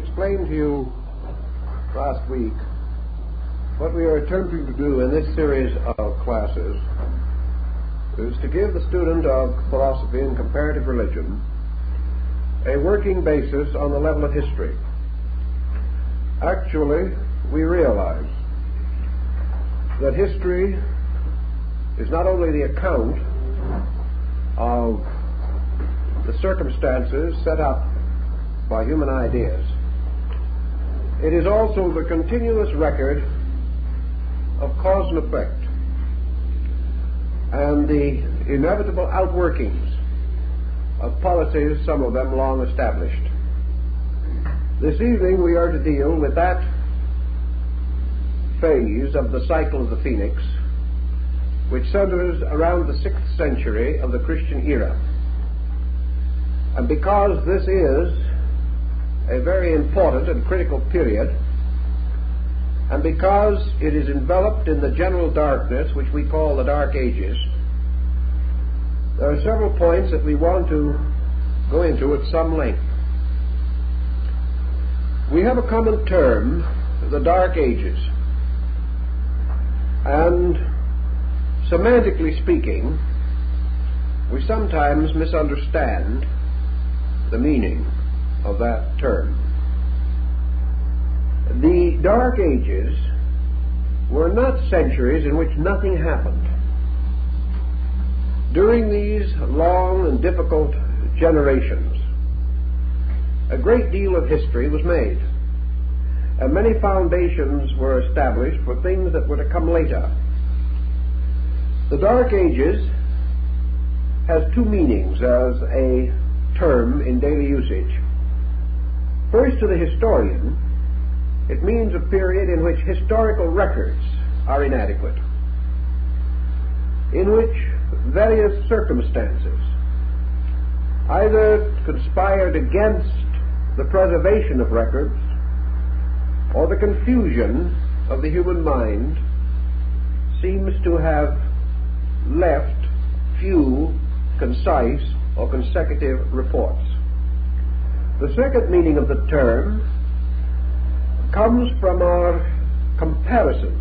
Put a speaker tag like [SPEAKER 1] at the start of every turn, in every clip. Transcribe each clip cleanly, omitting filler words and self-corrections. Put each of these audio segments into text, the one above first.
[SPEAKER 1] explained to you last week, what we are attempting to do in this series of classes is to give the student of philosophy and comparative religion a working basis on the level of history. Actually, we realize that history is not only the account of the circumstances set up by human ideas, it is also the continuous record of cause and effect and the inevitable outworkings of policies, some of them long established. This evening we are to deal with that phase of the cycle of the Phoenix which centers around the 6th century of the Christian era. And because this is a very important and critical period, and because it is enveloped in the general darkness which we call the Dark Ages, there are several points that we want to go into at some length. We have a common term, the Dark Ages, and semantically speaking, we sometimes misunderstand the meaning of that term. The Dark Ages were not centuries in which nothing happened. During these long and difficult generations, a great deal of history was made, and many foundations were established for things that were to come later. The Dark Ages has two meanings as a term in daily usage. First, to the historian, it means a period in which historical records are inadequate, in which various circumstances either conspired against the preservation of records or the confusion of the human mind seems to have left few concise or consecutive reports. The second meaning of the term comes from our comparison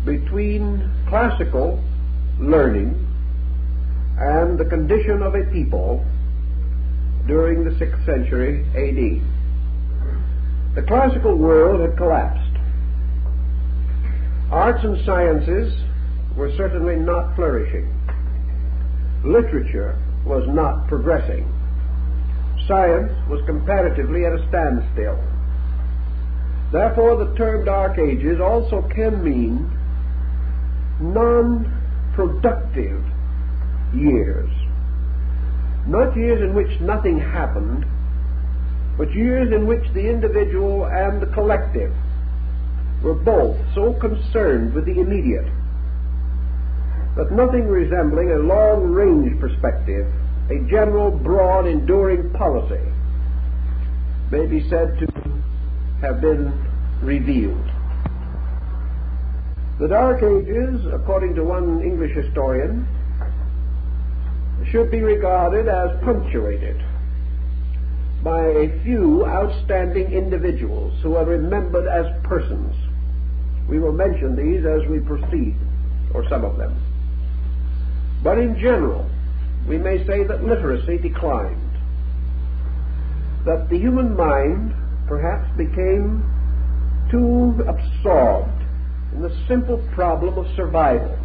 [SPEAKER 1] between classical learning and the condition of a people during the 6th century A.D. The classical world had collapsed. Arts and sciences were certainly not flourishing. Literature was not progressing. Science was comparatively at a standstill. Therefore, the term Dark Ages also can mean non-productive years. Not years in which nothing happened, but years in which the individual and the collective were both so concerned with the immediate that nothing resembling a long-range perspective, a general, broad, enduring policy, may be said to have been revealed. The Dark Ages, according to one English historian, should be regarded as punctuated by a few outstanding individuals who are remembered as persons. We will mention these as we proceed, or some of them. But in general, we may say that literacy declined, that the human mind perhaps became too absorbed in the simple problem of survival,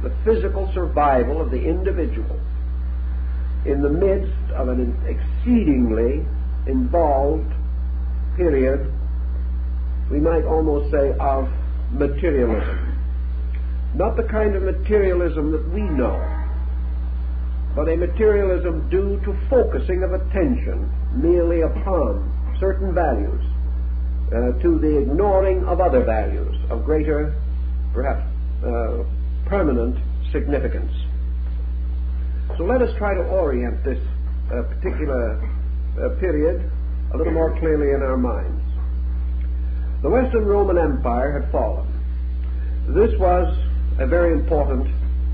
[SPEAKER 1] the physical survival of the individual in the midst of an exceedingly involved period, we might almost say, of materialism. Not the kind of materialism that we know, but a materialism due to focusing of attention merely upon certain values, to the ignoring of other values of greater, perhaps permanent significance. So let us try to orient this particular period a little more clearly in our minds. The Western Roman Empire had fallen. This was a very important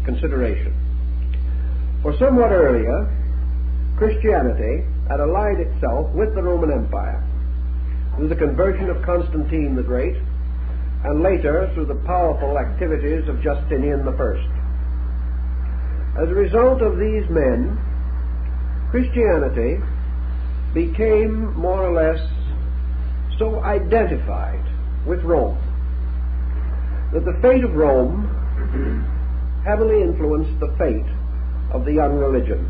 [SPEAKER 1] consideration. For somewhat earlier, Christianity had allied itself with the Roman Empire through the conversion of Constantine the Great, and later through the powerful activities of Justinian I. As a result of these men, Christianity became more or less so identified with Rome that the fate of Rome heavily influenced the fate of the young religion.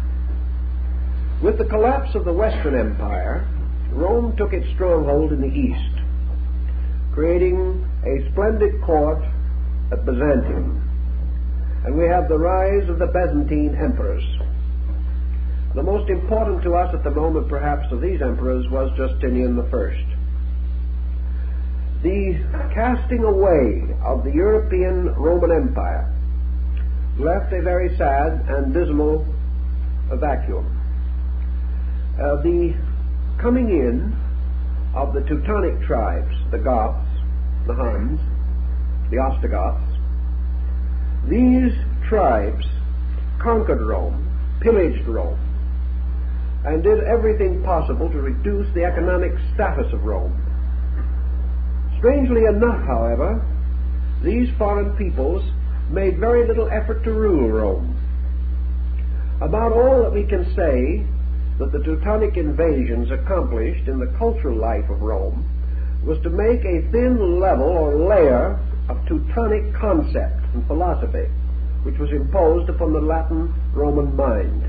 [SPEAKER 1] With the collapse of the Western Empire, Rome took its stronghold in the East, creating a splendid court at Byzantium. And we have the rise of the Byzantine emperors. The most important to us at the moment, perhaps, of these emperors was Justinian I. The casting away of the European Roman Empire left a very sad and dismal vacuum. The coming in of the Teutonic tribes, the Goths, the Huns, the Ostrogoths, these tribes conquered Rome, pillaged Rome, and did everything possible to reduce the economic status of Rome. Strangely enough, however, these foreign peoples made very little effort to rule Rome. About all that we can say that the Teutonic invasions accomplished in the cultural life of Rome was to make a thin level or layer of Teutonic concept and philosophy, which was imposed upon the Latin Roman mind.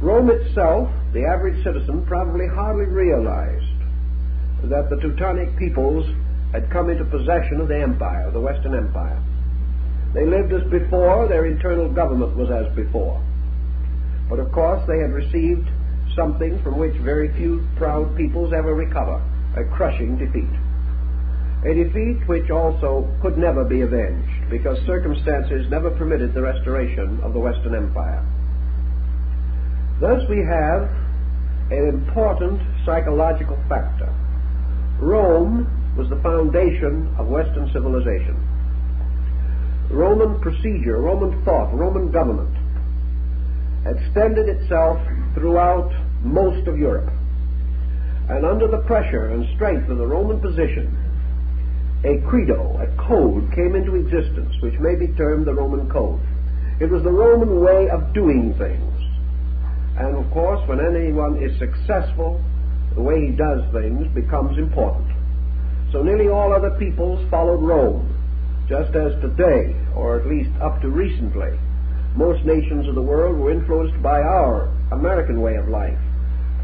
[SPEAKER 1] Rome itself, the average citizen, probably hardly realized that the Teutonic peoples had come into possession of the empire, the Western Empire. They lived as before, their internal government was as before. But of course they had received something from which very few proud peoples ever recover, a crushing defeat. A defeat which also could never be avenged, because circumstances never permitted the restoration of the Western Empire. Thus we have an important psychological factor. Rome was the foundation of Western civilization. Roman procedure, Roman thought, Roman government extended itself throughout most of Europe. And under the pressure and strength of the Roman position, a credo, a code, came into existence, which may be termed the Roman code. It was the Roman way of doing things. And of course, when anyone is successful, the way he does things becomes important. So nearly all other peoples followed Rome, just as today, or at least up to recently, most nations of the world were influenced by our American way of life,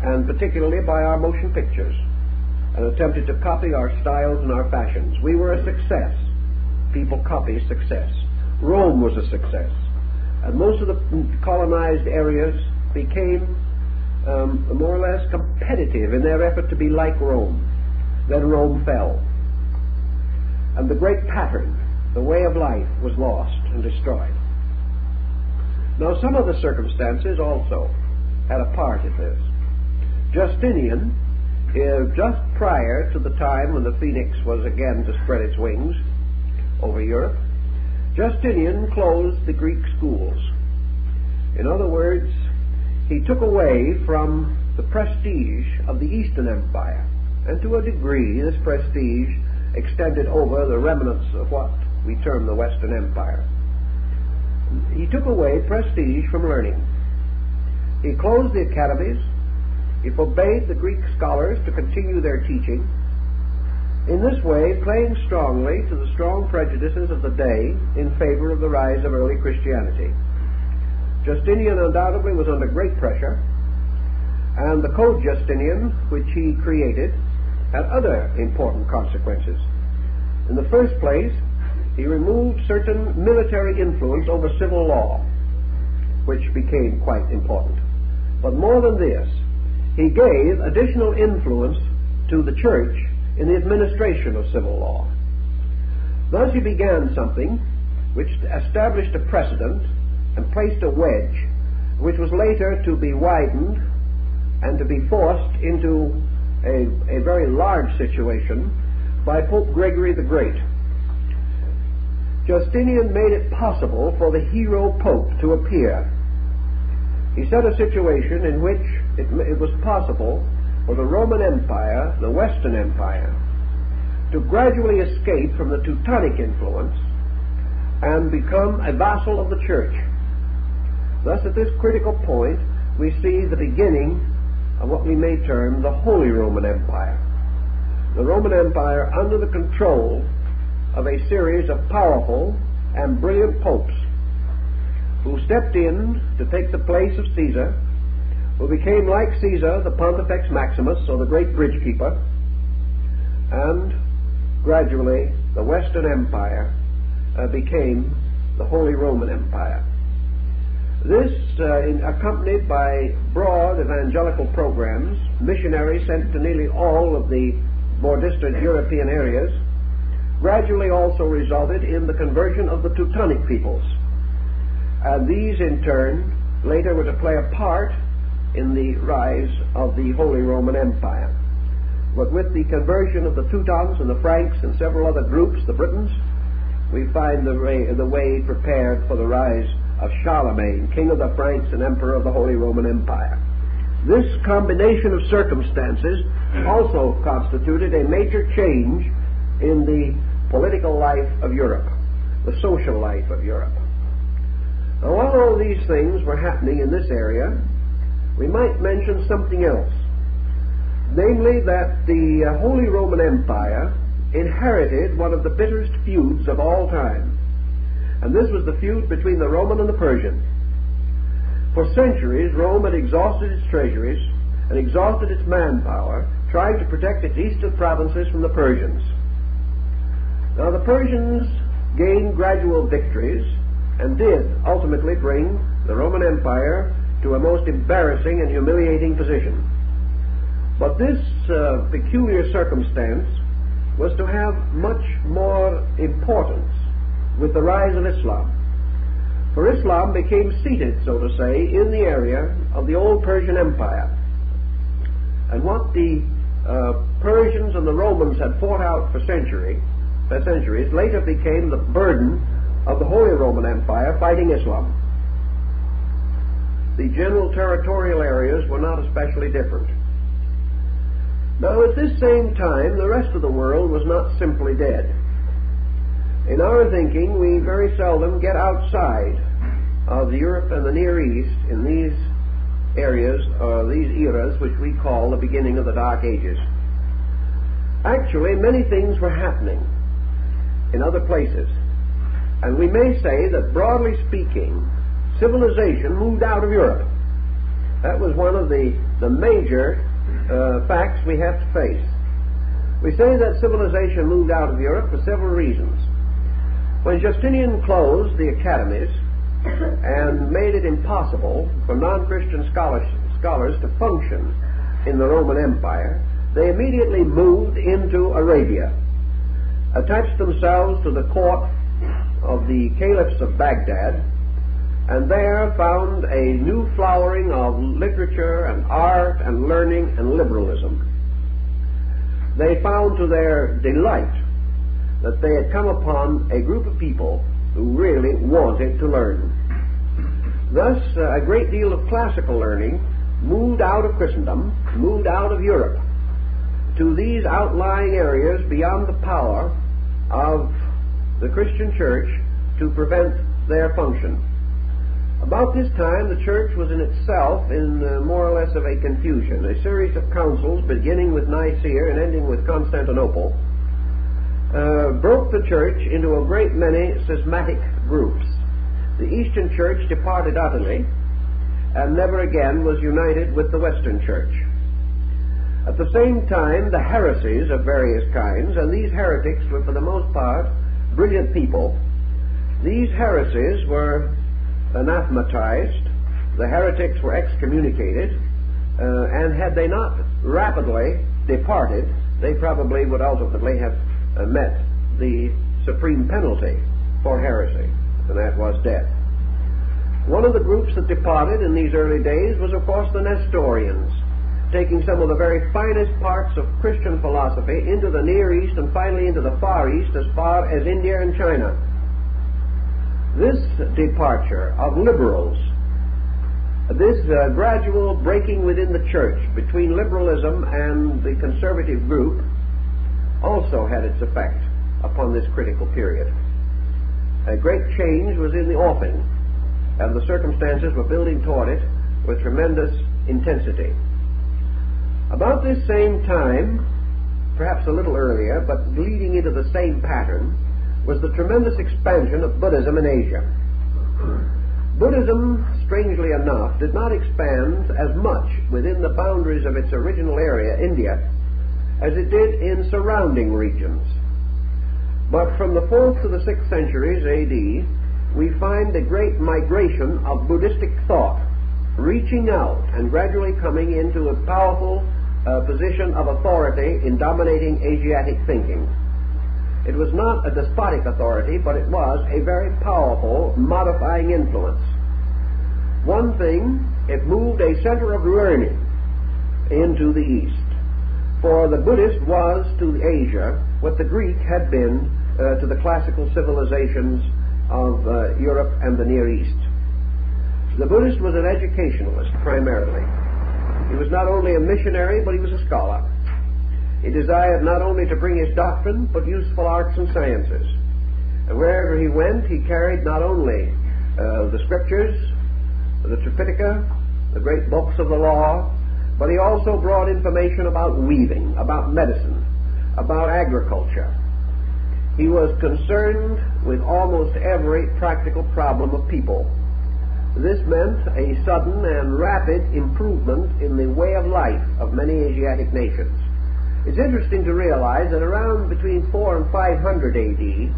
[SPEAKER 1] and particularly by our motion pictures, and attempted to copy our styles and our fashions. We were a success. People copy success. Rome was a success. And most of the colonized areas became more or less competitive in their effort to be like Rome. Then Rome fell. And the great pattern, the way of life, was lost and destroyed. Now, some of the circumstances also had a part in this. Justinian, just prior to the time when the phoenix was again to spread its wings over Europe, Justinian closed the Greek schools. In other words, he took away from the prestige of the Eastern Empire, and to a degree this prestige extended over the remnants of what we term the Western Empire. He took away prestige from learning. He closed the academies. He forbade the Greek scholars to continue their teaching, in this way playing strongly to the strong prejudices of the day in favor of the rise of early Christianity. Justinian undoubtedly was under great pressure, and the Code Justinian, which he created, had other important consequences. In the first place, he removed certain military influence over civil law, which became quite important. But more than this, he gave additional influence to the church in the administration of civil law. Thus he began something which established a precedent and placed a wedge, which was later to be widened and to be forced into a very large situation by Pope Gregory the Great. Justinian made it possible for the hero pope to appear. He set a situation in which it was possible for the Roman Empire, the Western Empire, to gradually escape from the Teutonic influence and become a vassal of the Church. Thus, at this critical point, we see the beginning of what we may term the Holy Roman Empire. The Roman Empire under the control of a series of powerful and brilliant popes who stepped in to take the place of Caesar, who became like Caesar, the Pontifex Maximus, or the great bridge keeper, and gradually the Western Empire became the Holy Roman Empire. This, accompanied by broad evangelical programs, missionaries sent to nearly all of the more distant European areas, gradually also resulted in the conversion of the Teutonic peoples. And these, in turn, later were to play a part in the rise of the Holy Roman Empire. But with the conversion of the Teutons and the Franks and several other groups, the Britons, we find the way prepared for the rise of Charlemagne, king of the Franks and emperor of the Holy Roman Empire. This combination of circumstances also constituted a major change in the political life of Europe, the social life of Europe. Now, while all these things were happening in this area, we might mention something else, namely that the Holy Roman Empire inherited one of the bitterest feuds of all time, and this was the feud between the Roman and the Persian. For centuries, Rome had exhausted its treasuries and exhausted its manpower, trying to protect its eastern provinces from the Persians. Now, the Persians gained gradual victories and did ultimately bring the Roman Empire to a most embarrassing and humiliating position. But this peculiar circumstance was to have much more importance with the rise of Islam. For Islam became seated, so to say, in the area of the old Persian Empire. And what the Persians and the Romans had fought out for centuries later became the burden of the Holy Roman Empire fighting Islam. The general territorial areas were not especially different. Now, at this same time, the rest of the world was not simply dead. In our thinking, we very seldom get outside of Europe and the Near East in these areas, or these eras, which we call the beginning of the Dark Ages. Actually, many things were happening in other places. And we may say that, broadly speaking, civilization moved out of Europe. That was one of the major facts we have to face. We say that civilization moved out of Europe for several reasons. When Justinian closed the academies and made it impossible for non-Christian scholars to function in the Roman Empire, they immediately moved into Arabia, attached themselves to the court of the caliphs of Baghdad, and there found a new flowering of literature and art and learning and liberalism. They found to their delight that they had come upon a group of people who really wanted to learn. Thus, a great deal of classical learning moved out of Christendom, moved out of Europe, to these outlying areas beyond the power of the Christian church to prevent their function. About this time, the church was in itself in more or less of a confusion. A series of councils, beginning with Nicaea and ending with Constantinople, broke the church into a great many schismatic groups. The Eastern Church departed utterly and never again was united with the Western Church. At the same time, the heresies of various kinds, and these heretics were for the most part brilliant people, these heresies were anathematized, the heretics were excommunicated, and had they not rapidly departed, they probably would ultimately have met the supreme penalty for heresy, and that was death. One of the groups that departed in these early days was, of course, the Nestorians, taking some of the very finest parts of Christian philosophy into the Near East and finally into the Far East, as far as India and China. This departure of liberals This gradual breaking within the church between liberalism and the conservative group also had its effect upon this critical period. A great change was in the offing, and the circumstances were building toward it with tremendous intensity. About this same time, perhaps a little earlier, but leading into the same pattern, was the tremendous expansion of Buddhism in Asia. Buddhism, strangely enough, did not expand as much within the boundaries of its original area, India, as it did in surrounding regions. But from the 4th to the 6th centuries A.D., we find a great migration of Buddhistic thought, reaching out and gradually coming into a powerful position of authority in dominating Asiatic thinking. It was not a despotic authority, but it was a very powerful modifying influence. One thing, it moved a center of learning into the East. For the Buddhist was to Asia what the Greek had been to the classical civilizations of Europe and the Near East. The Buddhist was an educationalist primarily. He was not only a missionary, but he was a scholar. He desired not only to bring his doctrine, but useful arts and sciences. And wherever he went, he carried not only the scriptures, the Tripitaka, the great books of the law, but he also brought information about weaving, about medicine, about agriculture. He was concerned with almost every practical problem of people. This meant a sudden and rapid improvement in the way of life of many Asiatic nations. It's interesting to realize that around between 400 and 500 A.D.,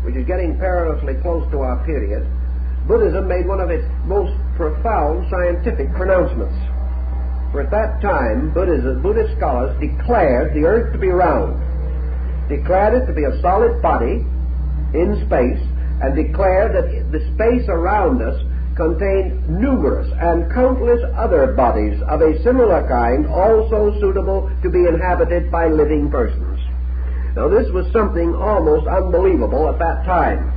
[SPEAKER 1] which is getting perilously close to our period, Buddhism made one of its most profound scientific pronouncements. For at that time, Buddhist scholars declared the earth to be round, declared it to be a solid body in space, and declared that the space around us contained numerous and countless other bodies of a similar kind, also suitable to be inhabited by living persons. Now this was something almost unbelievable at that time,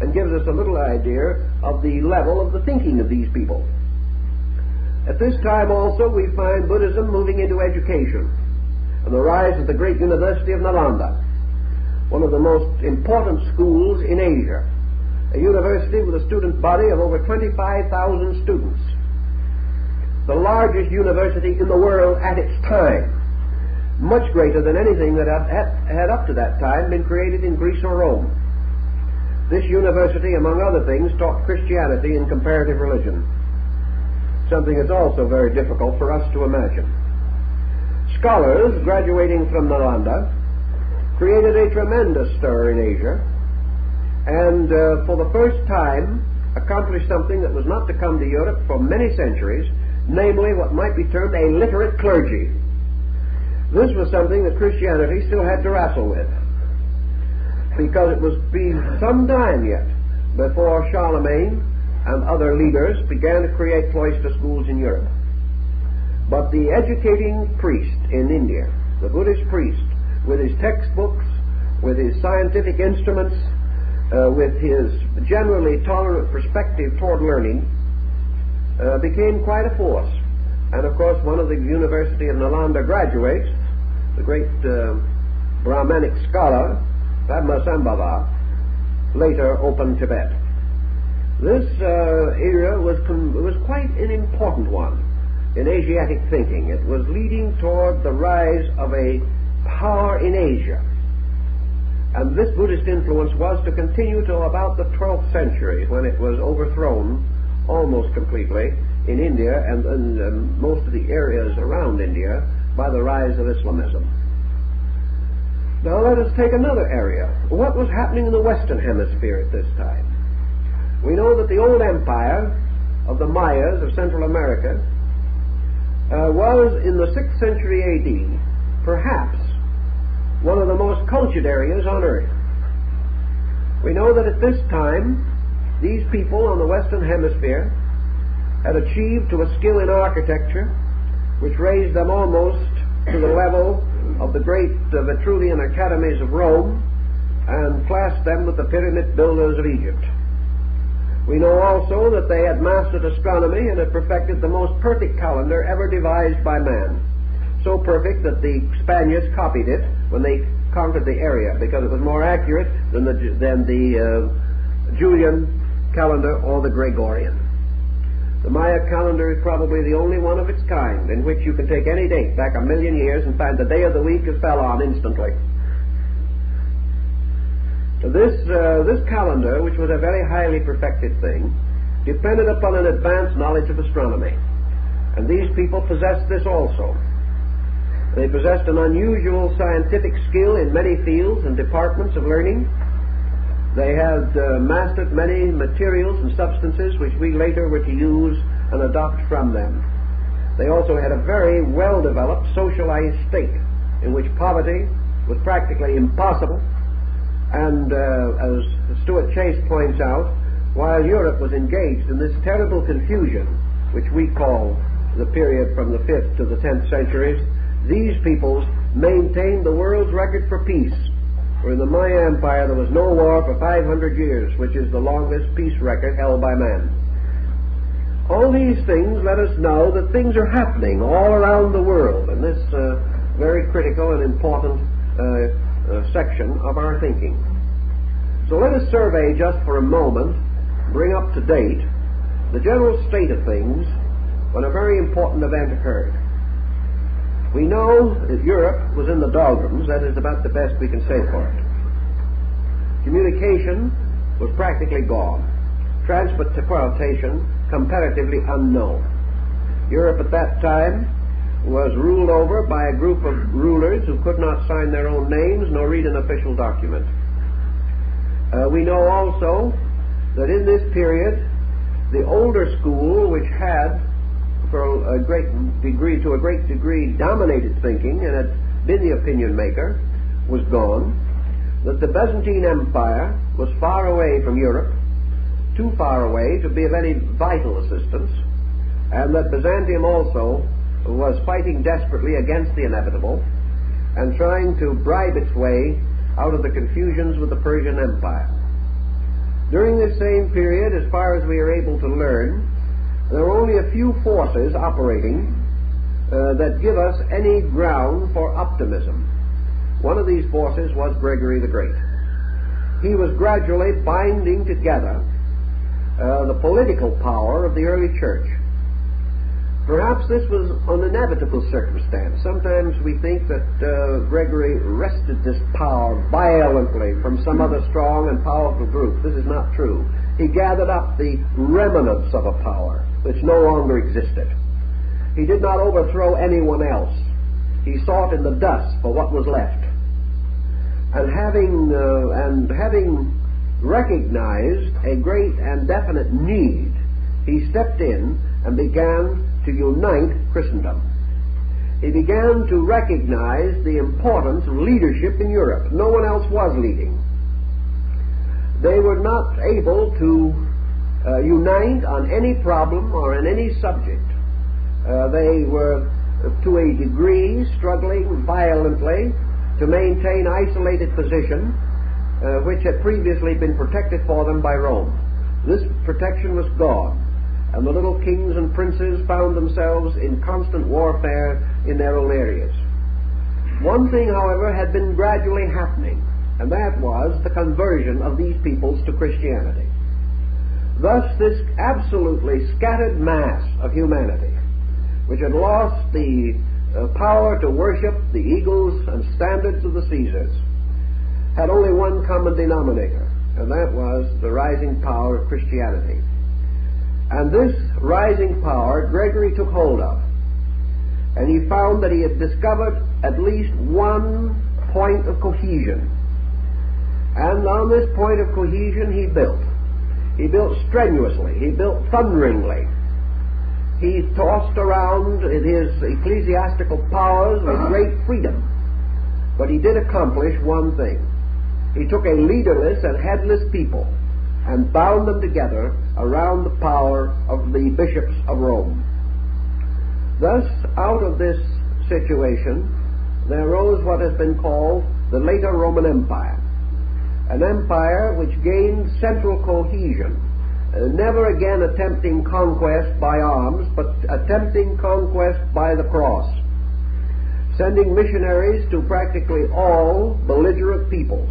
[SPEAKER 1] and gives us a little idea of the level of the thinking of these people. At this time also we find Buddhism moving into education, and the rise of the great University of Nalanda, one of the most important schools in Asia, a university with a student body of over 25,000 students, the largest university in the world at its time, much greater than anything that had up to that time been created in Greece or Rome. This university, among other things, taught Christianity and comparative religion, something that's also very difficult for us to imagine. Scholars graduating from Nalanda created a tremendous stir in Asia, and for the first time accomplished something that was not to come to Europe for many centuries, namely what might be termed a literate clergy. This was something that Christianity still had to wrestle with, because it was be some time yet before Charlemagne and other leaders began to create cloister schools in Europe. But the educating priest in India, the Buddhist priest, with his textbooks, with his scientific instruments, with his generally tolerant perspective toward learning, became quite a force. And of course one of the University of Nalanda graduates, the great Brahmanic scholar Padmasambhava, later opened Tibet. This era was quite an important one in Asiatic thinking. It was leading toward the rise of a power in Asia. And this Buddhist influence was to continue till about the 12th century, when it was overthrown almost completely in India and most of the areas around India by the rise of Islamism. Now let us take another area. What was happening in the Western Hemisphere at this time? We know that the old empire of the Mayas of Central America was in the 6th century A.D. perhaps one of the most cultured areas on earth. We know that at this time these people on the Western Hemisphere had achieved to a skill in architecture which raised them almost to the level of the great Vitruvian academies of Rome and classed them with the pyramid builders of Egypt. We know also that they had mastered astronomy and had perfected the most perfect calendar ever devised by man. So perfect that the Spaniards copied it when they conquered the area, because it was more accurate than the Julian calendar or the Gregorian. The Maya calendar is probably the only one of its kind in which you can take any date back 1,000,000 years and find the day of the week it fell on instantly. This calendar, which was a very highly perfected thing, depended upon an advanced knowledge of astronomy. And these people possessed this also. They possessed an unusual scientific skill in many fields and departments of learning. They had mastered many materials and substances which we later were to use and adopt from them. They also had a very well-developed socialized state in which poverty was practically impossible. And as Stuart Chase points out, while Europe was engaged in this terrible confusion, which we call the period from the 5th to the 10th centuries, these peoples maintained the world's record for peace. For in the Maya Empire there was no war for 500 years, which is the longest peace record held by man. All these things let us know that things are happening all around the world in this very critical and important section of our thinking. So let us survey just for a moment, bring up to date, the general state of things when a very important event occurred. We know that Europe was in the doldrums. That is about the best we can say for it. Communication was practically gone. Transportation comparatively unknown. Europe at that time was ruled over by a group of rulers who could not sign their own names nor read an official document. We know also that in this period, the older school, which had to a great degree dominated thinking and had been the opinion maker, was gone, that the Byzantine Empire was far away from Europe, too far away to be of any vital assistance, and that Byzantium also was fighting desperately against the inevitable and trying to bribe its way out of the confusions with the Persian Empire. During this same period, as far as we are able to learn, there are only a few forces operating that give us any ground for optimism. One of these forces was Gregory the Great. He was gradually binding together the political power of the early church. Perhaps this was an inevitable circumstance. Sometimes we think that Gregory wrested this power violently from some other strong and powerful group. This is not true. He gathered up the remnants of a power which no longer existed. He did not overthrow anyone else. He sought in the dust for what was left. And having recognized a great and definite need, he stepped in and began to unite Christendom. He began to recognize the importance of leadership in Europe. No one else was leading. They were not able to unite on any problem or on any subject. They were, to a degree, struggling violently to maintain isolated position which had previously been protected for them by Rome. This protection was gone, and the little kings and princes found themselves in constant warfare in their own areas. One thing, however, had been gradually happening, and that was the conversion of these peoples to Christianity. Thus, this absolutely scattered mass of humanity, which had lost the power to worship the eagles and standards of the Caesars, had only one common denominator, and that was the rising power of Christianity. And this rising power Gregory took hold of, and he found that he had discovered at least one point of cohesion. And on this point of cohesion he built. He built strenuously. He built thunderingly. He tossed around his ecclesiastical powers with great freedom. But he did accomplish one thing. He took a leaderless and headless people and bound them together around the power of the bishops of Rome. Thus, out of this situation, there arose what has been called the later Roman Empire, an empire which gained central cohesion never again attempting conquest by arms, but attempting conquest by the cross, sending missionaries to practically all belligerent peoples,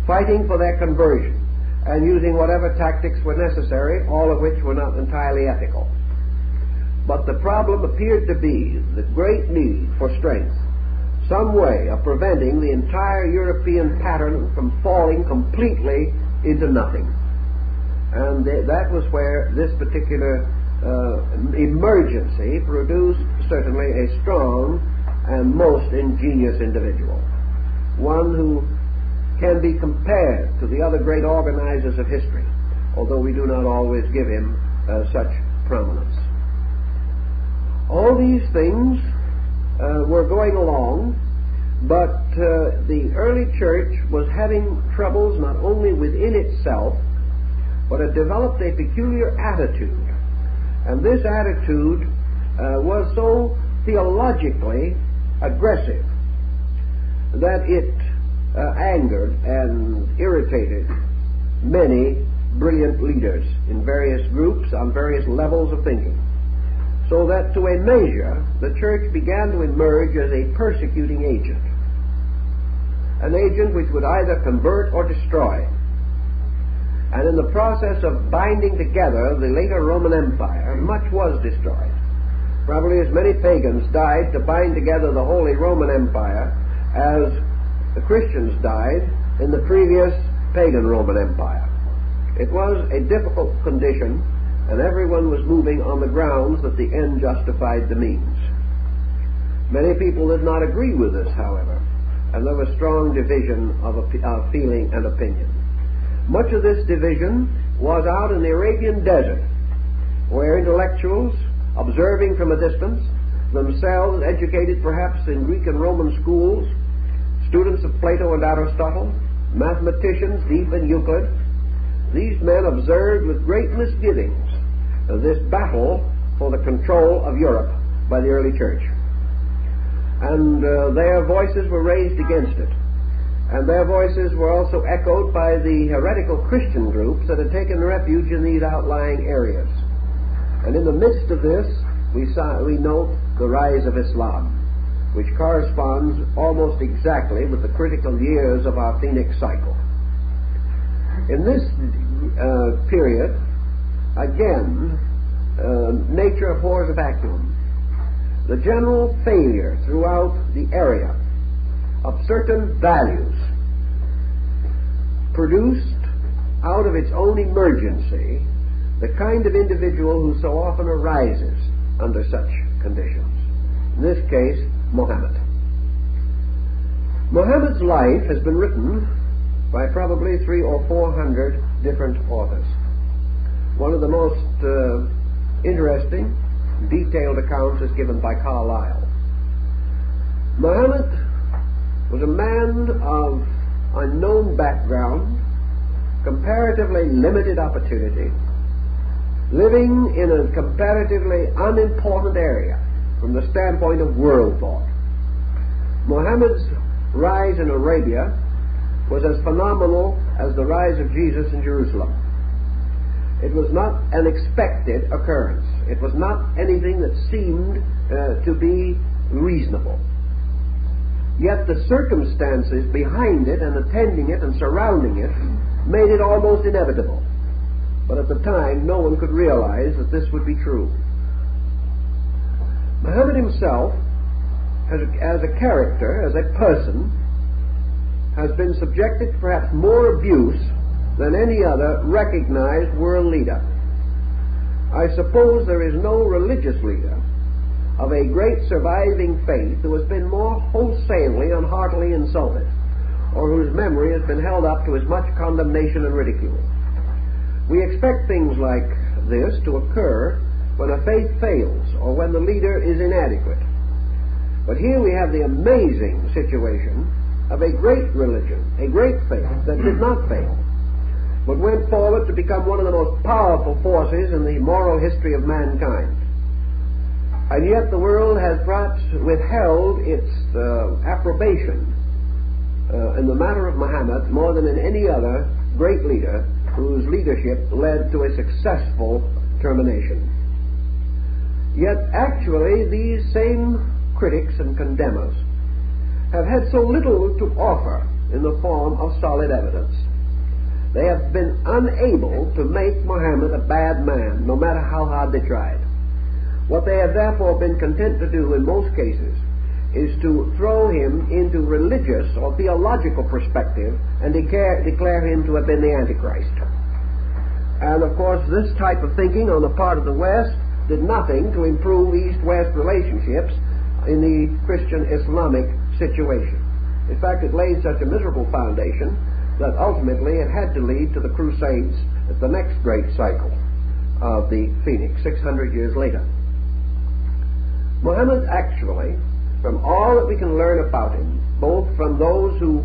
[SPEAKER 1] fighting for their conversion, and using whatever tactics were necessary, all of which were not entirely ethical. But the problem appeared to be the great need for strength, some way of preventing the entire European pattern from falling completely into nothing. And that was where this particular emergency produced certainly a strong and most ingenious individual, one who can be compared to the other great organizers of history, although we do not always give him such prominence. All these things were going along, but the early church was having troubles not only within itself, but it developed a peculiar attitude. And this attitude was so theologically aggressive that it angered and irritated many brilliant leaders in various groups on various levels of thinking, so that to a measure the church began to emerge as a persecuting agent, an agent which would either convert or destroy. And in the process of binding together the later Roman Empire, much was destroyed. Probably as many pagans died to bind together the Holy Roman Empire as the Christians died in the previous pagan Roman Empire. It was a difficult condition, and everyone was moving on the grounds that the end justified the means. Many people did not agree with this, however, and there was strong division of feeling and opinion. Much of this division was out in the Arabian desert, where intellectuals, observing from a distance, themselves educated perhaps in Greek and Roman schools, students of Plato and Aristotle, mathematicians deep in Euclid, these men observed with great misgivings this battle for the control of Europe by the early church. And their voices were raised against it. And their voices were also echoed by the heretical Christian groups that had taken refuge in these outlying areas. And in the midst of this, we note the rise of Islam, which corresponds almost exactly with the critical years of our Phoenix cycle. In this period, again, nature abhors a vacuum. The general failure throughout the area of certain values produced out of its own emergency the kind of individual who so often arises under such conditions. In this case, Muhammad. Muhammad's life has been written by probably 300 or 400 different authors. One of the most interesting, detailed accounts is given by Carlyle. Muhammad was a man of unknown background, comparatively limited opportunity, living in a comparatively unimportant area from the standpoint of world thought. Muhammad's rise in Arabia was as phenomenal as the rise of Jesus in Jerusalem. It was not an expected occurrence. It was not anything that seemed to be reasonable. Yet the circumstances behind it and attending it and surrounding it made it almost inevitable. But at the time, no one could realize that this would be true. Muhammad himself, as a character, as a person, has been subjected to perhaps more abuse than any other recognized world leader. I suppose there is no religious leader of a great surviving faith who has been more wholesalely and heartily insulted, or whose memory has been held up to as much condemnation and ridicule. We expect things like this to occur when a faith fails or when the leader is inadequate. But here we have the amazing situation of a great religion, a great faith that did not fail, but went forward to become one of the most powerful forces in the moral history of mankind. And yet the world has perhaps withheld its approbation in the matter of Muhammad more than in any other great leader whose leadership led to a successful termination. Yet actually these same critics and condemners have had so little to offer in the form of solid evidence. They have been unable to make Muhammad a bad man, no matter how hard they tried. What they have therefore been content to do in most cases is to throw him into religious or theological perspective and declare him to have been the Antichrist. And of course this type of thinking on the part of the West did nothing to improve East-West relationships in the Christian-Islamic situation. In fact, it laid such a miserable foundation that ultimately it had to lead to the Crusades at the next great cycle of the Phoenix, 600 years later. Muhammad actually, from all that we can learn about him, both from those who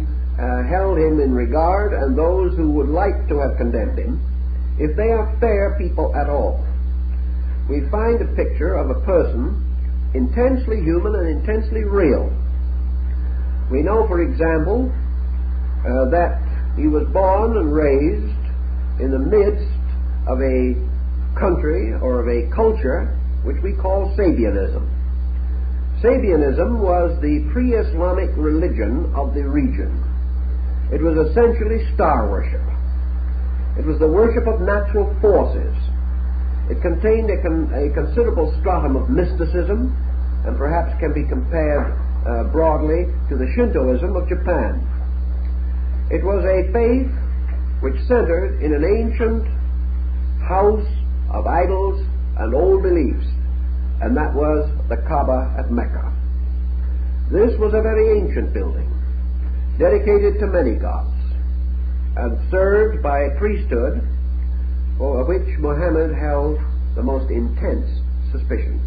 [SPEAKER 1] held him in regard and those who would like to have condemned him, if they are fair people at all, we find a picture of a person intensely human and intensely real. We know, for example, that he was born and raised in the midst of a country or of a culture which we call Sabianism. Sabianism was the pre-Islamic religion of the region. It was essentially star worship. It was the worship of natural forces. It contained a considerable stratum of mysticism and perhaps can be compared broadly to the Shintoism of Japan. It was a faith which centered in an ancient house of idols and old beliefs, and that was the Kaaba at Mecca. This was a very ancient building, dedicated to many gods, and served by a priesthood for which Muhammad held the most intense suspicion.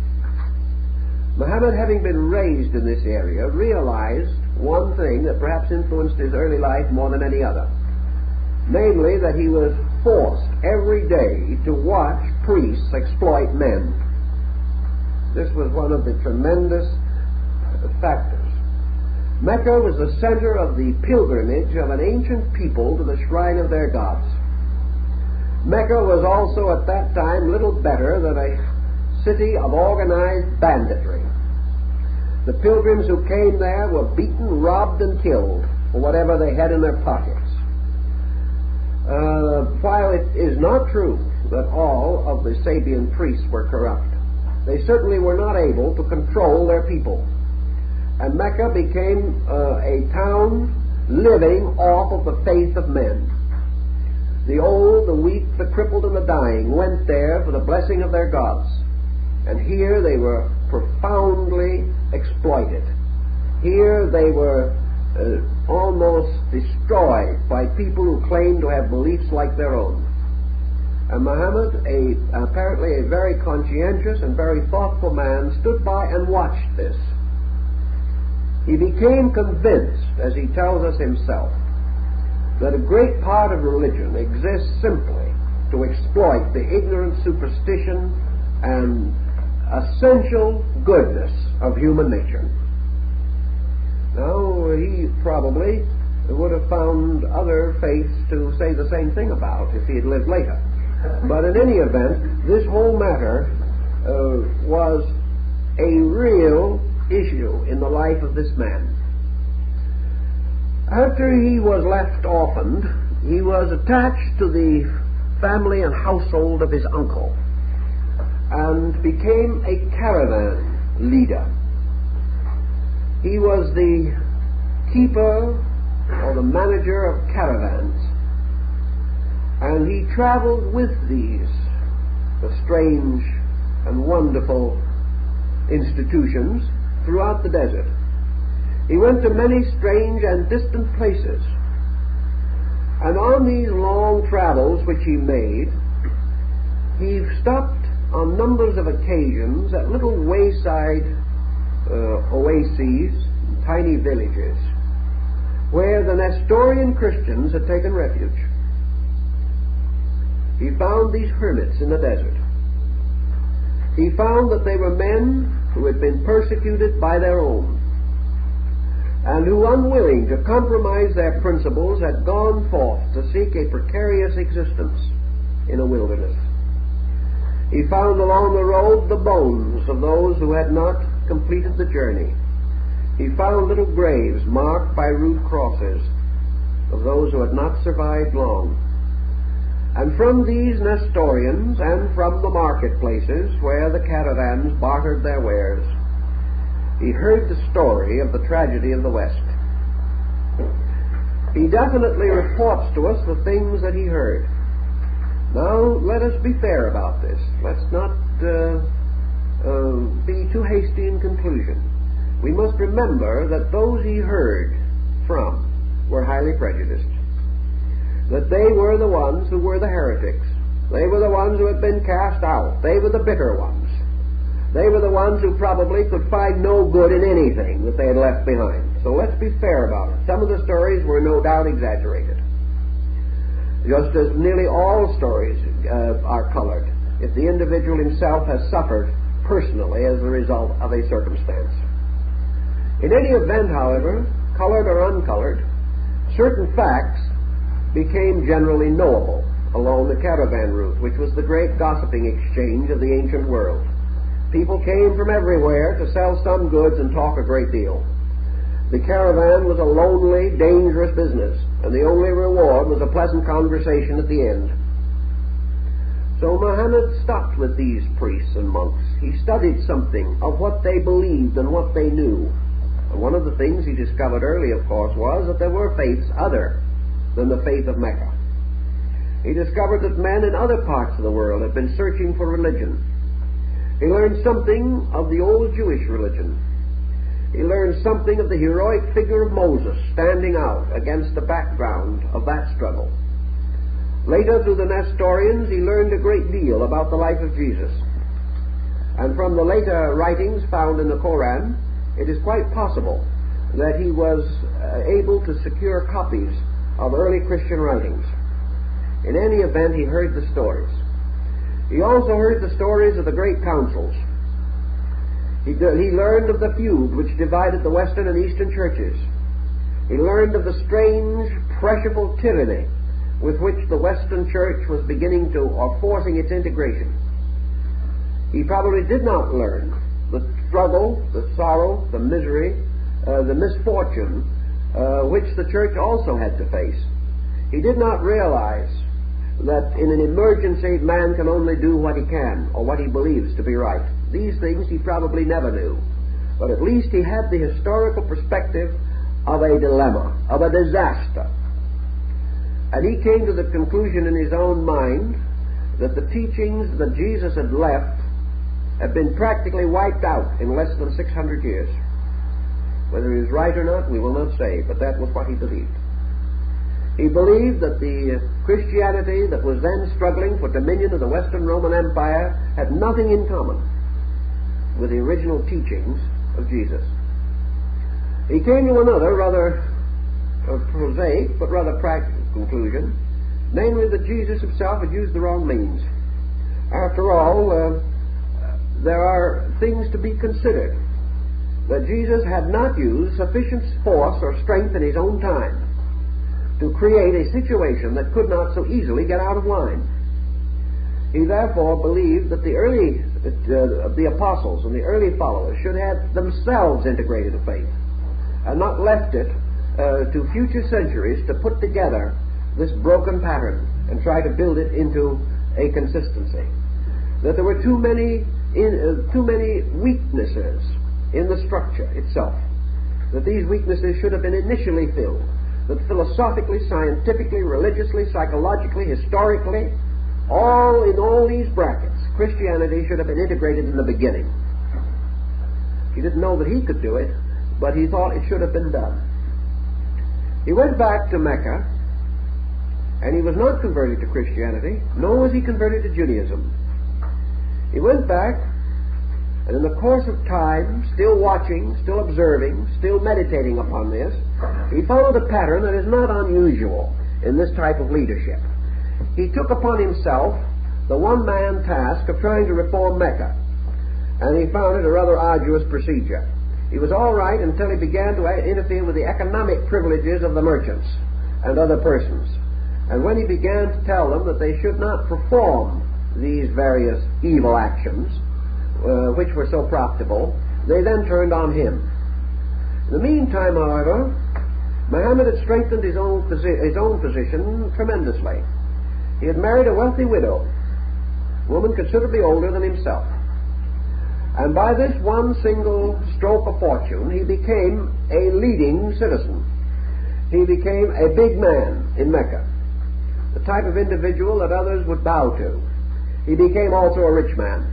[SPEAKER 1] Muhammad, having been raised in this area, realized one thing that perhaps influenced his early life more than any other, namely that he was forced every day to watch priests exploit men. This was one of the tremendous factors. Mecca was the center of the pilgrimage of an ancient people to the shrine of their gods. Mecca was also at that time little better than a city of organized banditry. The pilgrims who came there were beaten, robbed, and killed for whatever they had in their pockets. While it is not true that all of the Sabian priests were corrupt, they certainly were not able to control their people. And Mecca became a town living off of the faith of men. The old, the weak, the crippled, and the dying went there for the blessing of their gods. And here they were profoundly exploited. Here they were almost destroyed by people who claimed to have beliefs like their own. And Muhammad, apparently a very conscientious and very thoughtful man, stood by and watched this. He became convinced, as he tells us himself, that a great part of religion exists simply to exploit the ignorant superstition and essential goodness of human nature. Now, he probably would have found other faiths to say the same thing about if he had lived later. But in any event, this whole matter was a real issue in the life of this man. After he was left orphaned, he was attached to the family and household of his uncle and became a caravan leader. He was the keeper or the manager of caravans, and he traveled with these, the strange and wonderful institutions, throughout the desert. He went to many strange and distant places, and on these long travels which he made, he stopped on numbers of occasions at little wayside oases, tiny villages, where the Nestorian Christians had taken refuge. He found these hermits in the desert. He found that they were men who had been persecuted by their own. and who, unwilling to compromise their principles, had gone forth to seek a precarious existence in a wilderness. He found along the road the bones of those who had not completed the journey. He found little graves marked by rude crosses of those who had not survived long. And from these Nestorians and from the marketplaces where the caravans bartered their wares, he heard the story of the tragedy of the West. He definitely reports to us the things that he heard. Now, let us be fair about this. Let's not be too hasty in conclusion. We must remember that those he heard from were highly prejudiced, that they were the ones who were the heretics. They were the ones who had been cast out. They were the bitter ones. They were the ones who probably could find no good in anything that they had left behind. So let's be fair about it. Some of the stories were no doubt exaggerated, just as nearly all stories are colored if the individual himself has suffered personally as a result of a circumstance. In any event, however, colored or uncolored, certain facts became generally knowable along the caravan route, which was the great gossiping exchange of the ancient world. People came from everywhere to sell some goods and talk a great deal. The caravan was a lonely, dangerous business, and the only reward was a pleasant conversation at the end. So Muhammad stopped with these priests and monks. He studied something of what they believed and what they knew. And one of the things he discovered early, of course, was that there were faiths other than the faith of Mecca. He discovered that men in other parts of the world had been searching for religion. He learned something of the old Jewish religion. He learned something of the heroic figure of Moses standing out against the background of that struggle. Later, through the Nestorians, he learned a great deal about the life of Jesus. And from the later writings found in the Koran, it is quite possible that he was able to secure copies of early Christian writings. In any event, he heard the stories. He also heard the stories of the great councils. He learned of the feud which divided the Western and Eastern churches. He learned of the strange, pressureful tyranny with which the Western church was beginning to, or forcing its integration. He probably did not learn the struggle, the sorrow, the misery, the misfortune which the church also had to face. He did not realize that in an emergency man can only do what he can or what he believes to be right. These things he probably never knew, but at least he had the historical perspective of a dilemma, of a disaster. And he came to the conclusion in his own mind that the teachings that Jesus had left had been practically wiped out in less than 600 years. Whether he was right or not, we will not say, but that was what he believed. He believed that the Christianity that was then struggling for dominion of the Western Roman Empire had nothing in common with the original teachings of Jesus. He came to another rather prosaic but rather practical conclusion, namely that Jesus himself had used the wrong means. After all, there are things to be considered. That Jesus had not used sufficient force or strength in his own time to create a situation that could not so easily get out of line. He therefore believed that the apostles and the early followers should have themselves integrated the faith and not left it to future centuries to put together this broken pattern and try to build it into a consistency. That there were too many weaknesses in the structure itself. That these weaknesses should have been initially filled. That philosophically, scientifically, religiously, psychologically, historically, in all these brackets, Christianity should have been integrated in the beginning. He didn't know that he could do it, but he thought it should have been done. He went back to Mecca, and he was not converted to Christianity, nor was he converted to Judaism. He went back, and in the course of time, still watching, still observing, still meditating upon this, he followed a pattern that is not unusual in this type of leadership. He took upon himself the one-man task of trying to reform Mecca, and he found it a rather arduous procedure. He was all right until he began to interfere with the economic privileges of the merchants and other persons. And when he began to tell them that they should not perform these various evil actions, which were so profitable, they then turned on him. In the meantime, however, Muhammad had strengthened his own position tremendously. He had married a wealthy widow, a woman considerably older than himself. And by this one single stroke of fortune, he became a leading citizen. He became a big man in Mecca, the type of individual that others would bow to. He became also a rich man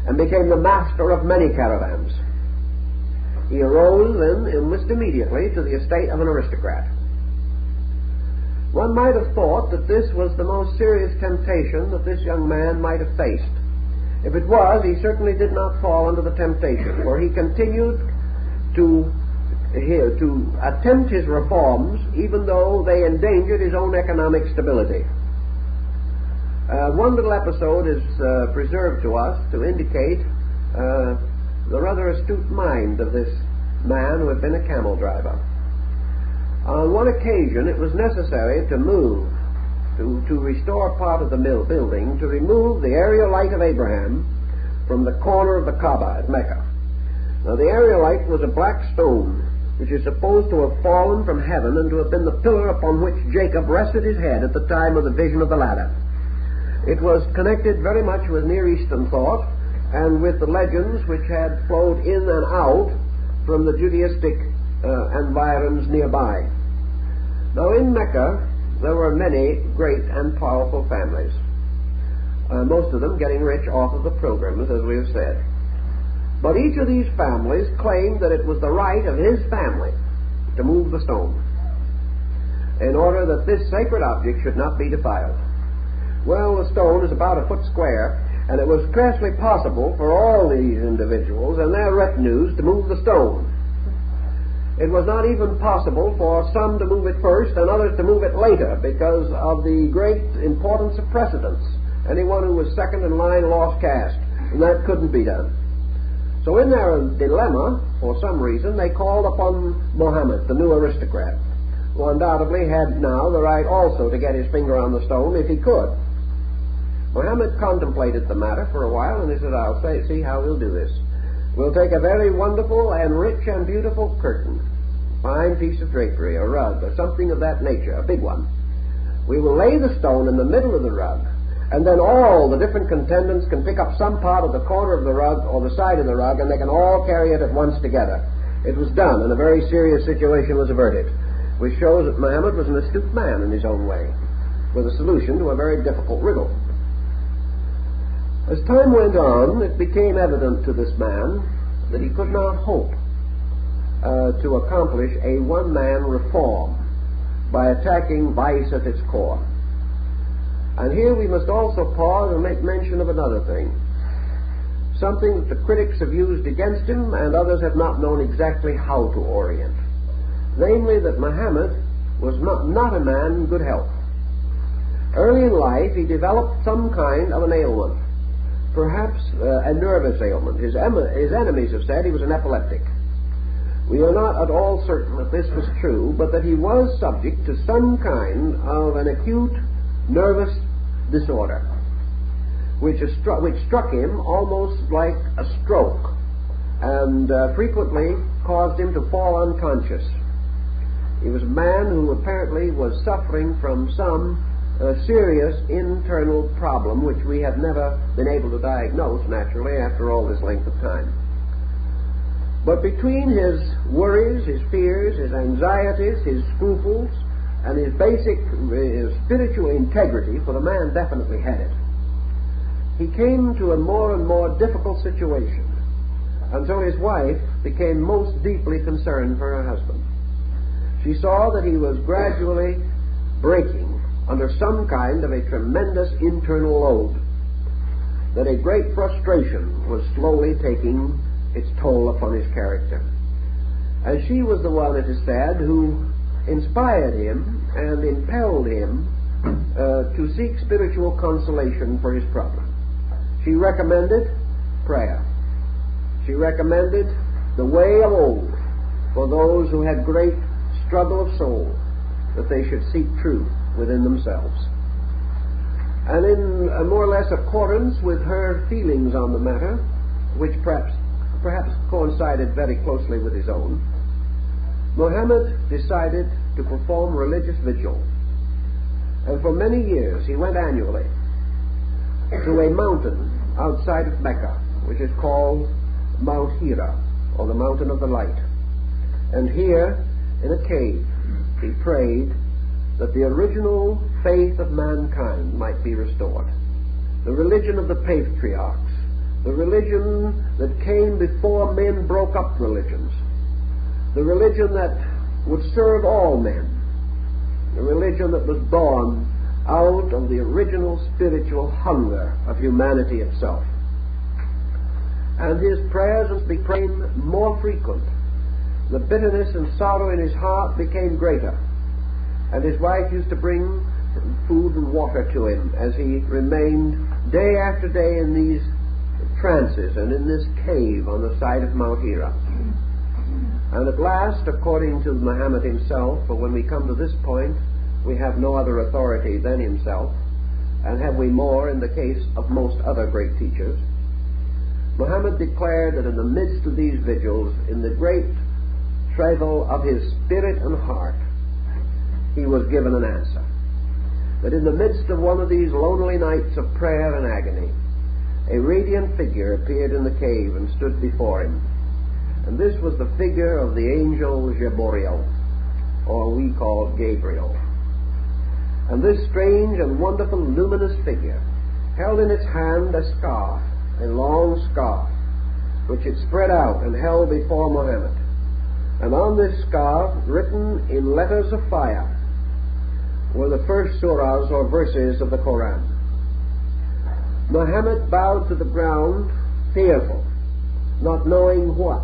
[SPEAKER 1] and became the master of many caravans. He arose then almost immediately to the estate of an aristocrat. One might have thought that this was the most serious temptation that this young man might have faced. If it was, he certainly did not fall under the temptation, for he continued to attempt his reforms even though they endangered his own economic stability. One little episode is preserved to us to indicate the rather astute mind of this man who had been a camel driver. On one occasion it was necessary to move, to restore part of the mill building, to remove the areolite of Abraham from the corner of the Kaaba at Mecca. Now the areolite was a black stone which is supposed to have fallen from heaven and to have been the pillar upon which Jacob rested his head at the time of the vision of the ladder. It was connected very much with Near Eastern thought and with the legends which had flowed in and out from the Judaistic environs nearby. Now in Mecca there were many great and powerful families, most of them getting rich off of the pilgrims, as we have said. But each of these families claimed that it was the right of his family to move the stone in order that this sacred object should not be defiled. Well, the stone is about a foot square, and it was scarcely possible for all these individuals and their retinues to move the stone. It was not even possible for some to move it first and others to move it later because of the great importance of precedence. Anyone who was second in line lost caste, and that couldn't be done. So in their dilemma, for some reason, they called upon Muhammad, the new aristocrat, who undoubtedly had now the right also to get his finger on the stone if he could. Muhammad contemplated the matter for a while, and he said, I'll see how we'll do this. We'll take a very wonderful and rich and beautiful curtain, fine piece of drapery, a rug, or something of that nature, a big one. We will lay the stone in the middle of the rug, and then all the different contendants can pick up some part of the corner of the rug or the side of the rug, and they can all carry it at once together. It was done, and a very serious situation was averted, which shows that Muhammad was an astute man in his own way, with a solution to a very difficult riddle. As time went on, it became evident to this man that he could not hope to accomplish a one-man reform by attacking vice at its core. And here we must also pause and make mention of another thing, something that the critics have used against him and others have not known exactly how to orient. Namely, that Muhammad was not a man in good health. Early in life, he developed some kind of an ailment, perhaps a nervous ailment. His enemies have said he was an epileptic. We are not at all certain that this was true, but that he was subject to some kind of an acute nervous disorder, which struck him almost like a stroke and frequently caused him to fall unconscious. He was a man who apparently was suffering from some serious internal problem which we have never been able to diagnose, naturally, after all this length of time. But between his worries, his fears, his anxieties, his scruples, and his basic spiritual integrity, for the man definitely had it, he came to a more and more difficult situation until his wife became most deeply concerned for her husband. She saw that he was gradually breaking under some kind of a tremendous internal load, that a great frustration was slowly taking its toll upon his character. And she was the one, it is said, who inspired him and impelled him to seek spiritual consolation for his problem. She recommended prayer. She recommended the way of old for those who had great struggle of soul, that they should seek truth within themselves. And in more or less accordance with her feelings on the matter, which perhaps coincided very closely with his own, Muhammad decided to perform religious vigil. And for many years he went annually to a mountain outside of Mecca, which is called Mount Hira, or the Mountain of the Light. And here, in a cave, he prayed that the original faith of mankind might be restored. The religion of the patriarchs, the religion that came before men broke up religions, the religion that would serve all men, the religion that was born out of the original spiritual hunger of humanity itself. And his prayers became more frequent. The bitterness and sorrow in his heart became greater. And his wife used to bring food and water to him as he remained day after day in these trances and in this cave on the side of Mount Hira. And at last, according to Muhammad himself, for when we come to this point, we have no other authority than himself, and have we more in the case of most other great teachers, Muhammad declared that in the midst of these vigils, in the great travail of his spirit and heart, he was given an answer. That in the midst of one of these lonely nights of prayer and agony, a radiant figure appeared in the cave and stood before him. And this was the figure of the angel Gabriel, or we call Gabriel. And this strange and wonderful luminous figure held in its hand a scarf, a long scarf, which it spread out and held before Muhammad. And on this scarf, written in letters of fire, were the first surahs or verses of the Quran. Muhammad bowed to the ground, fearful, not knowing what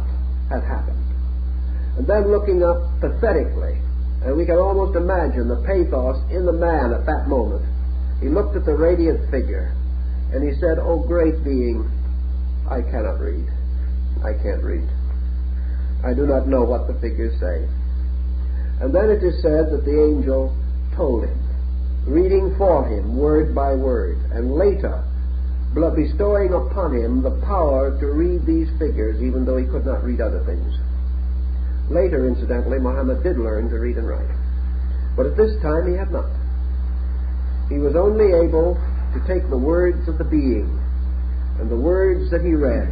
[SPEAKER 1] had happened. And then looking up pathetically, and we can almost imagine the pathos in the man at that moment, he looked at the radiant figure, and he said, "O great being, I cannot read. I can't read. I do not know what the figures say." And then it is said that the angel told him, reading for him word by word, and later bestowing upon him the power to read these figures, even though he could not read other things. Later, incidentally, Muhammad did learn to read and write. But at this time he had not. He was only able to take the words of the being, and the words that he read,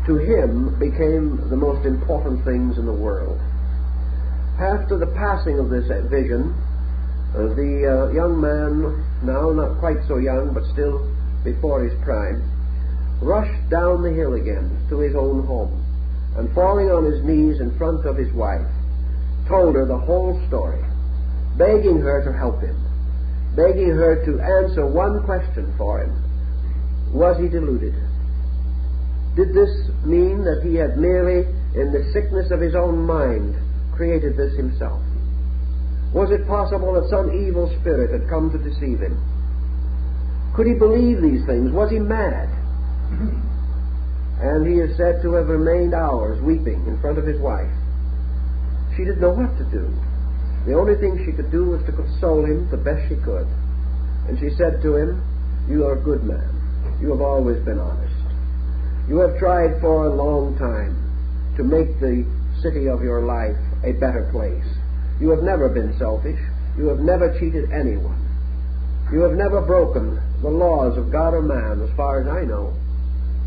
[SPEAKER 1] to him, became the most important things in the world. After the passing of this vision, the young man, now not quite so young, but still before his prime, rushed down the hill again to his own home, and falling on his knees in front of his wife, told her the whole story, begging her to help him, begging her to answer one question for him. Was he deluded? Did this mean that he had merely, in the sickness of his own mind, created this himself? Was it possible that some evil spirit had come to deceive him? Could he believe these things? Was he mad? And he is said to have remained hours weeping in front of his wife. She didn't know what to do. The only thing she could do was to console him the best she could. And she said to him, "You are a good man. You have always been honest. You have tried for a long time to make the city of your life a better place. You have never been selfish. You have never cheated anyone. You have never broken the laws of God or man, as far as I know.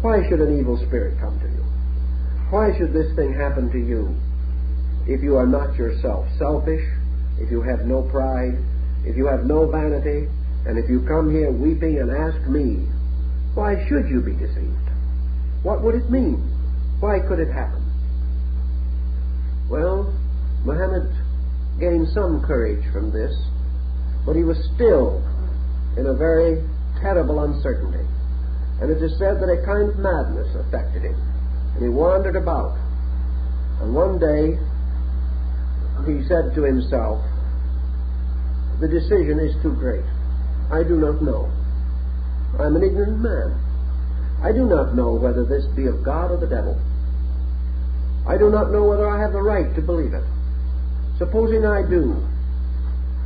[SPEAKER 1] Why should an evil spirit come to you? Why should this thing happen to you if you are not yourself selfish, if you have no pride, if you have no vanity, and if you come here weeping and ask me, why should you be deceived? What would it mean? Why could it happen?" Well, Muhammad gained some courage from this, but he was still in a very terrible uncertainty. And it is said that a kind of madness affected him, and he wandered about. And one day he said to himself, "The decision is too great. I do not know. I am an ignorant man. I do not know whether this be of God or the devil. I do not know whether I have the right to believe it. Supposing I do,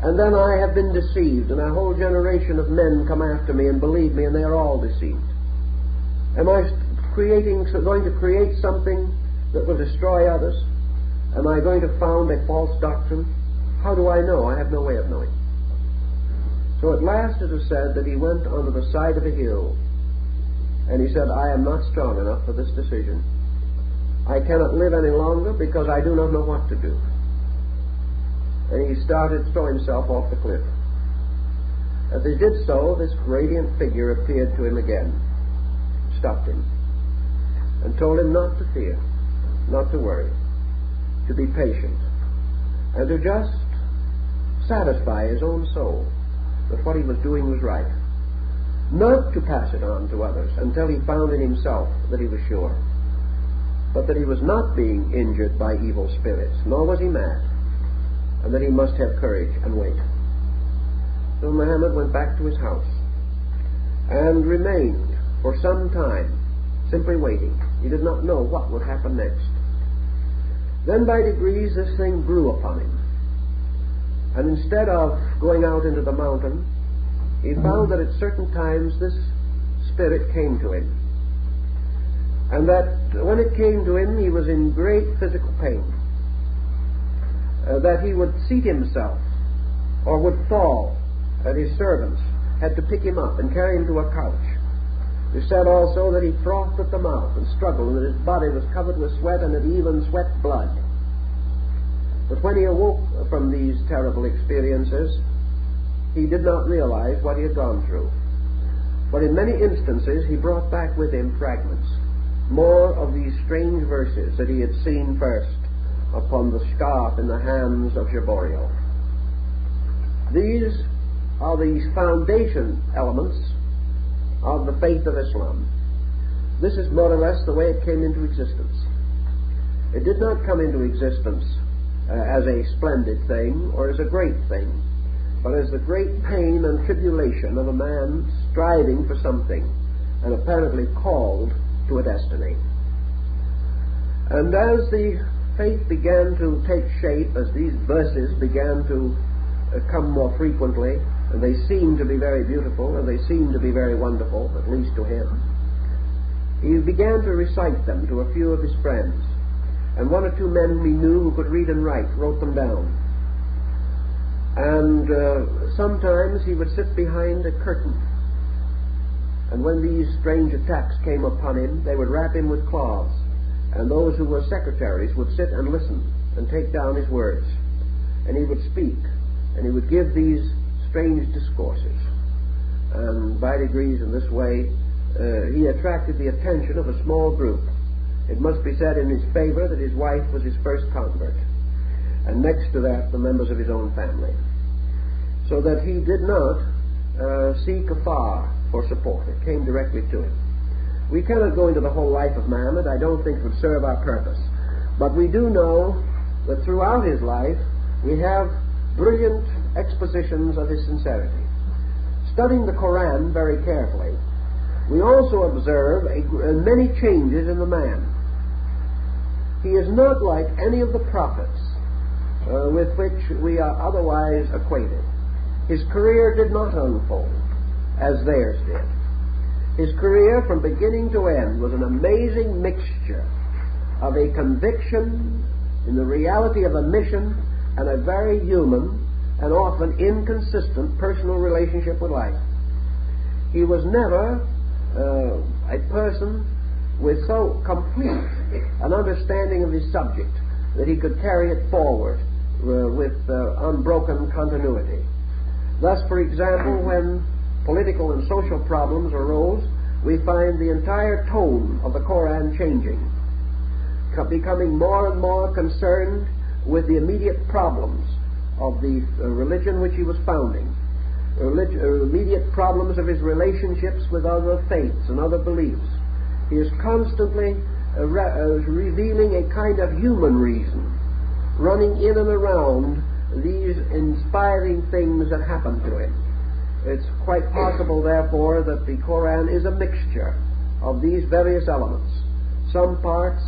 [SPEAKER 1] and then I have been deceived, and a whole generation of men come after me and believe me, and they are all deceived. Am I going to create something that will destroy others? Am I going to found a false doctrine? How do I know? I have no way of knowing. So at last it is said that he went onto the side of a hill, and he said, I am not strong enough for this decision. I cannot live any longer because I do not know what to do. And he started to throw himself off the cliff. As he did so, this radiant figure appeared to him again, stopped him, and told him not to fear, not to worry, to be patient, and to just satisfy his own soul that what he was doing was right, not to pass it on to others until he found in himself that he was sure, but that he was not being injured by evil spirits, nor was he mad, and that he must have courage and wait. So Muhammad went back to his house and remained for some time simply waiting. He did not know what would happen next. Then by degrees this thing grew upon him, and instead of going out into the mountain, he found that at certain times this spirit came to him, and that when it came to him he was in great physical pain, that he would seat himself or would fall, and his servants had to pick him up and carry him to a couch. It said also that he frothed at the mouth and struggled, and that his body was covered with sweat, and it even sweat blood. But when he awoke from these terrible experiences, he did not realize what he had gone through. But in many instances he brought back with him fragments, more of these strange verses that he had seen first upon the scarf in the hands of Jaborio. These are the foundation elements of the faith of Islam. This is more or less the way it came into existence. It did not come into existence as a splendid thing or as a great thing, but as the great pain and tribulation of a man striving for something and apparently called to a destiny. And as the faith began to take shape, as these verses began to come more frequently, and they seemed to be very beautiful, and they seemed to be very wonderful, at least to him, he began to recite them to a few of his friends, and one or two men whom he knew who could read and write wrote them down. And sometimes he would sit behind a curtain, and when these strange attacks came upon him, they would wrap him with cloths, and those who were secretaries would sit and listen and take down his words, and he would speak, and he would give these strange discourses. And by degrees in this way he attracted the attention of a small group. It must be said in his favor that his wife was his first convert, and next to that the members of his own family, so that he did not seek afar for support. It came directly to him. We cannot go into the whole life of Muhammad. I don't think it would serve our purpose, but we do know that throughout his life we have brilliant expositions of his sincerity. Studying the Quran very carefully, we also observe many changes in the man. He is not like any of the prophets with which we are otherwise acquainted. His career did not unfold as theirs did. His career from beginning to end was an amazing mixture of a conviction in the reality of a mission and a very human and often inconsistent personal relationship with life. He was never a person with so complete an understanding of his subject that he could carry it forward with unbroken continuity. Thus, for example, when political and social problems arose, we find the entire tone of the Quran changing, becoming more and more concerned with the immediate problems of the religion which he was founding, immediate problems of his relationships with other faiths and other beliefs. He is constantly revealing a kind of human reason, running in and around these inspiring things that happen to him. It's quite possible, therefore, that the Quran is a mixture of these various elements, some parts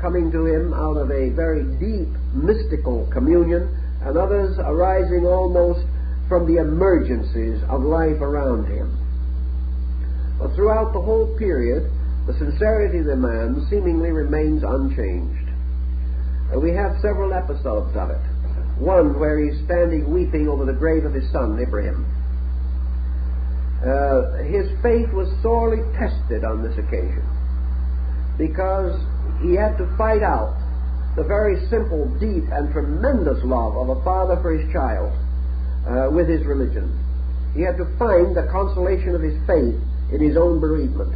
[SPEAKER 1] coming to him out of a very deep mystical communion, and others arising almost from the emergencies of life around him. But throughout the whole period, the sincerity of the man seemingly remains unchanged. We have several episodes of it. One where he's standing weeping over the grave of his son, Abraham. His faith was sorely tested on this occasion because he had to fight out the very simple, deep, and tremendous love of a father for his child with his religion. He had to find the consolation of his faith in his own bereavement.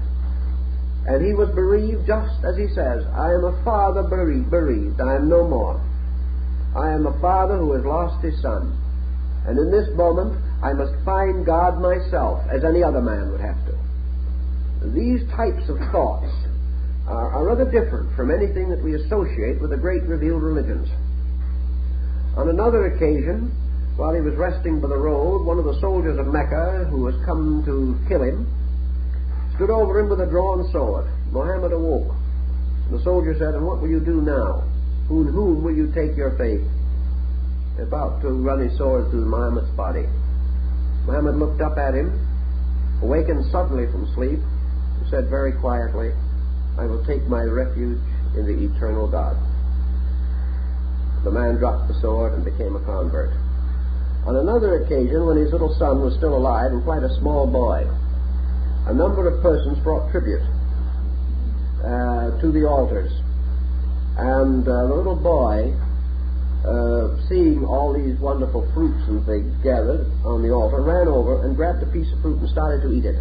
[SPEAKER 1] And he was bereaved just as he says, I am a father bereaved, I am no more. I am a father who has lost his son. And in this moment, I must find God myself, as any other man would have to. These types of thoughts are rather different from anything that we associate with the great revealed religions. On another occasion, while he was resting by the road, one of the soldiers of Mecca, who was come to kill him, stood over him with a drawn sword. Muhammad awoke. The soldier said, and what will you do now? Whom will you take your faith? About to run his sword through Muhammad's body. Muhammad looked up at him, awakened suddenly from sleep, and said very quietly, I will take my refuge in the eternal God. The man dropped the sword and became a convert. On another occasion, when his little son was still alive and quite a small boy, a number of persons brought tribute to the altars. And the little boy, seeing all these wonderful fruits and things gathered on the altar, ran over and grabbed a piece of fruit and started to eat it.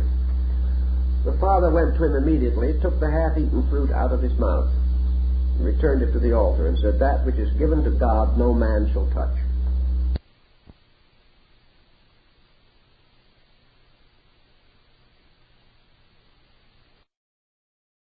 [SPEAKER 1] The father went to him immediately, took the half-eaten fruit out of his mouth, and returned it to the altar, and said, that which is given to God no man shall touch.